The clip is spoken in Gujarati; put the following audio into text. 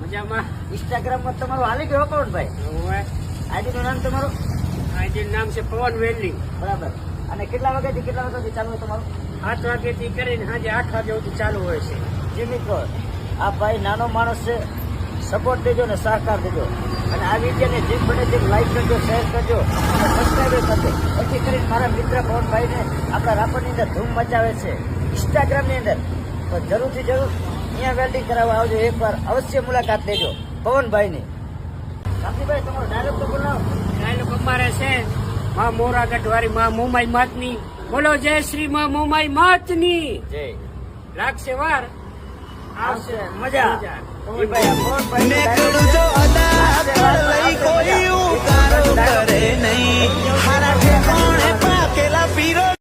મજામાં. ઇન્સ્ટાગ્રામ માં તમારું હાલી ગયો પવનભાઈ? હવે આઈડી નું નામ તમારું? આજે નામ છે પવન વેલી. બરાબર. અને કેટલા વાગ્યાથી કેટલા વાગ્યા ચાલુ હોય તમારું? 8 વાગ્યાથી કરીને સાંજે 8 વાગ્યા સુધી ચાલુ હોય છે. જી મિત્રો, આ ભાઈ નાનો માણસ છે, સપોર્ટ દેજો ને સહકાર દેજો. અને આ વિડીયોને જેમ બને તેમ લાઈક કરજો, શેર કરજો અને સબસ્ક્રાઈબ કરજો. એથી કરીને મારા મિત્ર પવનભાઈને આપણા રાપરની અંદર ધૂમ મચાવે છે ઇન્સ્ટાગ્રામની અંદર. તો જરૂરથી જરૂર અહીંયા વેલ્ડિંગ કરાવવા આવજો, એકવાર અવશ્ય મુલાકાત લેજો પવનભાઈની. કાંતિભાઈ, તમારો ડાયરેક્ટ તો બોલાવો. ડાયલોગ અમારે છે માં મોરા ગઢવારી માં મોમાઈ માતની. બોલો જય શ્રી માં મોમાઈ માતની. જય. લાગશે વાર, આવશે મજા. ઈ ભાઈ, આ પવનભાઈનું મેં dialogue કરું જો છે. અદા લઈ કોઈ ઉતારો કરે નહીં. હારા ઠેકાણે પાકેલા પીરો